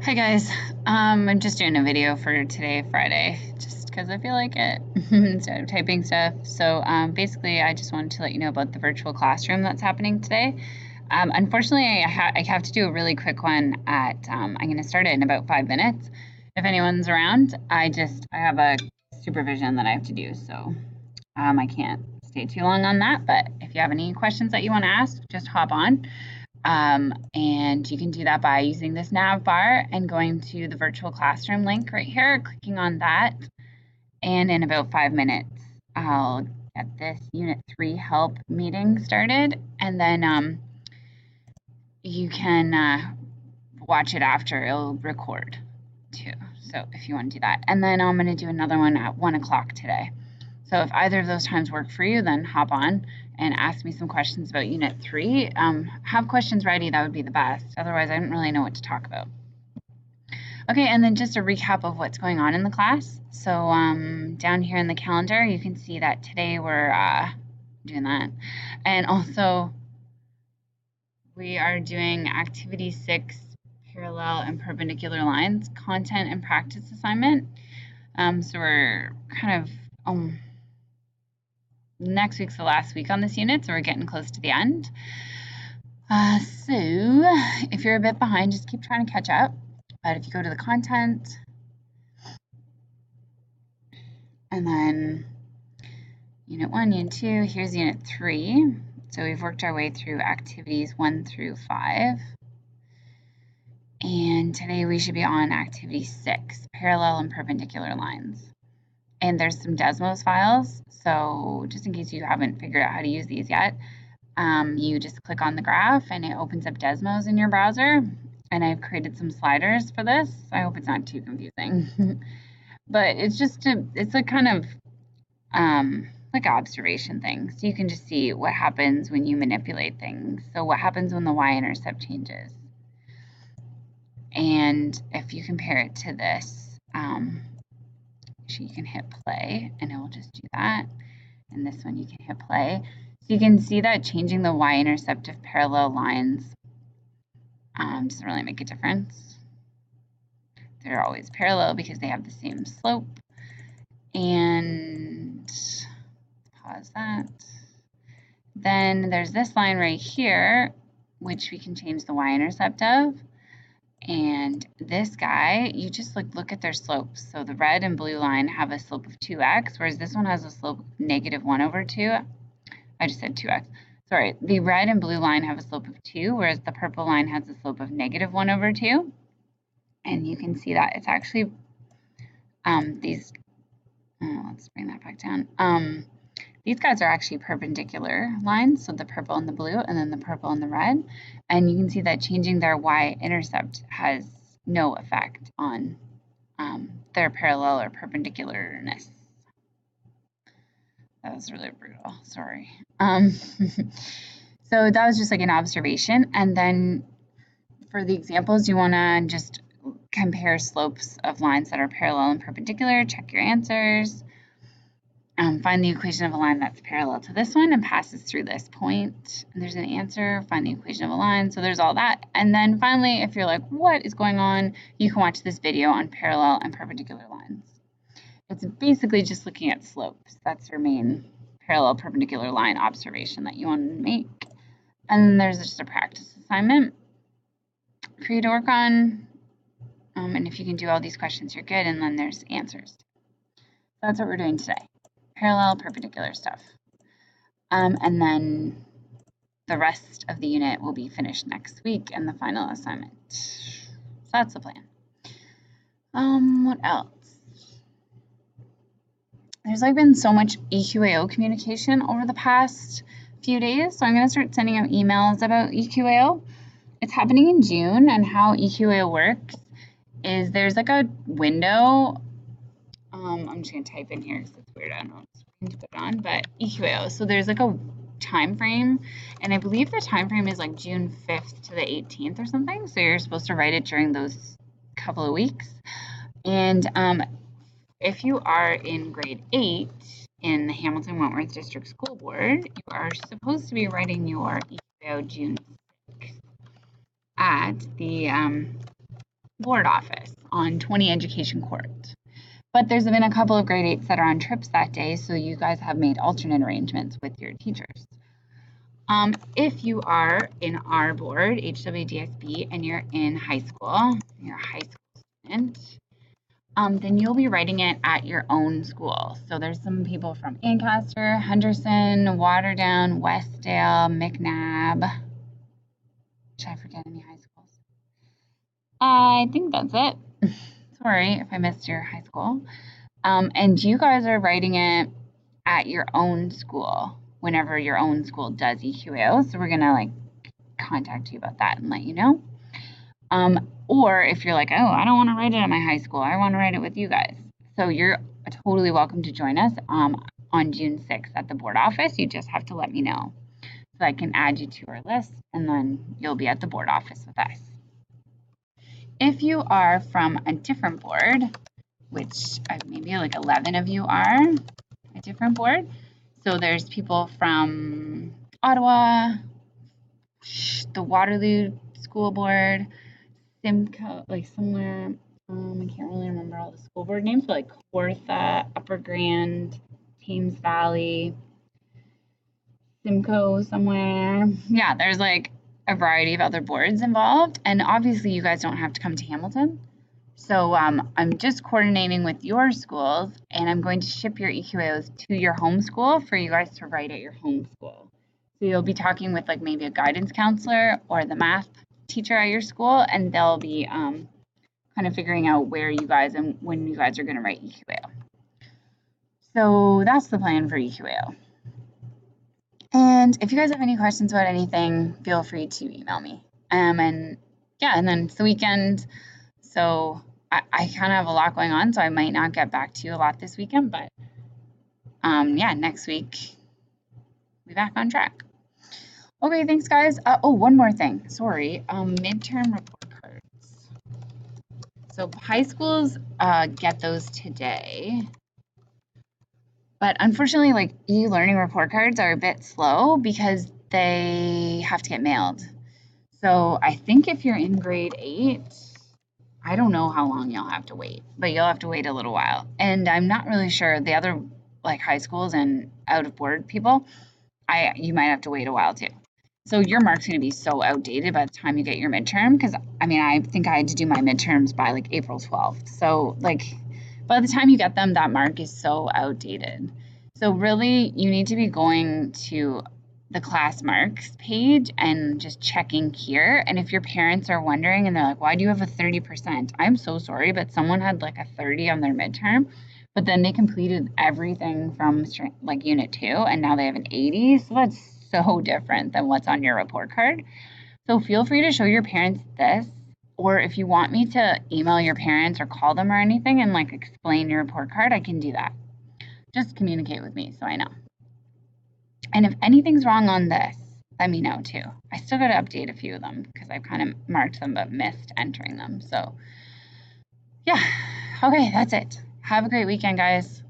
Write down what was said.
Hi guys, I'm just doing a video for today, Friday, just because I feel like it instead of typing stuff. So basically, I just wanted to let you know about the virtual classroom that's happening today. Unfortunately, I have to do a really quick one at, I'm going to start it in about 5 minutes. If anyone's around, I have a supervision that I have to do, so I can't stay too long on that. But if you have any questions that you want to ask, just hop on. And you can do that by using this nav bar and going to the virtual classroom link right here, clicking on that. And in about 5 minutes, I'll get this Unit 3 help meeting started. And then you can watch it after. It'll record too. So if you want to do that. And then I'm going to do another one at 1 o'clock today. So if either of those times work for you, then hop on and ask me some questions about Unit 3. Have questions ready, that would be the best. Otherwise, I don't really know what to talk about. Okay, and then just a recap of what's going on in the class. So down here in the calendar, you can see that today we're doing that. And also, we are doing Activity 6, Parallel and Perpendicular Lines, Content and Practice Assignment. So we're kind of... next week's the last week on this unit, so we're getting close to the end. So if you're a bit behind, just keep trying to catch up. But if you go to the content, and then Unit 1, Unit 2, here's Unit 3. So we've worked our way through activities 1 through 5. And today we should be on activity 6, Parallel and Perpendicular Lines. And there's some Desmos files, so just in case you haven't figured out how to use these yet, you just click on the graph and it opens up Desmos in your browser. And I've created some sliders for this. I hope it's not too confusing. But it's just it's a kind of like observation thing. So you can just see what happens when you manipulate things. So what happens when the y-intercept changes. And if you compare it to this, you can hit play and it will just do that. And this one you can hit play. So you can see that changing the y-intercept of parallel lines doesn't really make a difference. They're always parallel because they have the same slope. And pause that. Then there's this line right here, which we can change the y-intercept of. And this guy, you just look at their slopes. So the red and blue line have a slope of 2x, whereas this one has a slope of -1/2. I just said 2x. Sorry, the red and blue line have a slope of 2, whereas the purple line has a slope of -1/2. And you can see that it's actually these, let's bring that back down. These guys are actually perpendicular lines, so the purple and the blue, and then the purple and the red. And you can see that changing their y-intercept has no effect on their parallel or perpendicularness. That was really brutal, sorry. So that was just like an observation. And then for the examples, you want to just compare slopes of lines that are parallel and perpendicular, check your answers. Find the equation of a line that's parallel to this one and passes through this point. And there's an answer, find the equation of a line. So there's all that. And then finally, if you're like, what is going on? You can watch this video on parallel and perpendicular lines. It's basically just looking at slopes. That's your main parallel perpendicular line observation that you want to make. And then there's just a practice assignment for you to work on. And if you can do all these questions, you're good. And then there's answers. That's what we're doing today. Parallel, perpendicular stuff. And then the rest of the unit will be finished next week and the final assignment. So that's the plan. What else? There's been so much EQAO communication over the past few days, so I'm going to start sending out emails about EQAO. It's happening in June, and how EQAO works is there's a window. I'm just going to type in here because it's weird. I don't know what to put on, but EQAO. So there's a time frame, and I believe the time frame is June 5th to the 18th or something. So you're supposed to write it during those couple of weeks. And if you are in grade 8 in the Hamilton Wentworth District School Board, you are supposed to be writing your EQAO June 6th at the board office on 20 Education Court. But there's been a couple of grade 8s that are on trips that day, so you guys have made alternate arrangements with your teachers. If you are in our board, HWDSB, and you're in high school, you're a high school student, then you'll be writing it at your own school. So there's some people from Ancaster, Henderson, Waterdown, Westdale, McNabb. Should I forget any high schools? I think that's it. Sorry if I missed your high school. And you guys are writing it at your own school whenever your own school does EQAO. So we're going to contact you about that and let you know. Or if you're like, oh, I don't want to write it at my high school, I want to write it with you guys. So you're totally welcome to join us on June 6th at the board office. You just have to let me know so I can add you to our list, and then you'll be at the board office with us. If you are from a different board, which maybe 11 of you are a different board. So there's people from Ottawa, the Waterloo School Board, Simcoe, somewhere, I can't really remember all the school board names, but Kawartha, Upper Grand, Thames Valley, Simcoe somewhere. Yeah, there's a variety of other boards involved, and obviously you guys don't have to come to Hamilton. So I'm just coordinating with your schools, and I'm going to ship your EQAOs to your home school for you guys to write at your home school. So you'll be talking with maybe a guidance counselor or the math teacher at your school, and they'll be kind of figuring out where you guys and when you guys are going to write EQAO. So that's the plan for EQAO. And if you guys have any questions about anything, feel free to email me. And then it's the weekend, so I kind of have a lot going on, so I might not get back to you a lot this weekend, but next week we'll be back on track. Okay, thanks guys. One more thing. Sorry. Midterm report cards. So high schools get those today. But unfortunately, e-learning report cards are a bit slow because they have to get mailed. So I think if you're in grade 8, I don't know how long you'll have to wait, but you'll have to wait a little while. And I'm not really sure the other high schools and out of board people, you might have to wait a while too. So your mark's going to be so outdated by the time you get your midterm, because I think I had to do my midterms by April 12th. So by the time you get them, that mark is so outdated. So really you need to be going to the class marks page and just checking here. And if your parents are wondering and they're like, why do you have a 30%? I'm so sorry, but someone had a 30 on their midterm, but then they completed everything from unit 2 and now they have an 80. So that's so different than what's on your report card. So feel free to show your parents this, or if you want me to email your parents or call them or anything and explain your report card, I can do that. Just communicate with me so I know. And if anything's wrong on this, let me know too. I still got to update a few of them because I've kind of marked them but missed entering them. So yeah, okay, that's it. Have a great weekend, guys.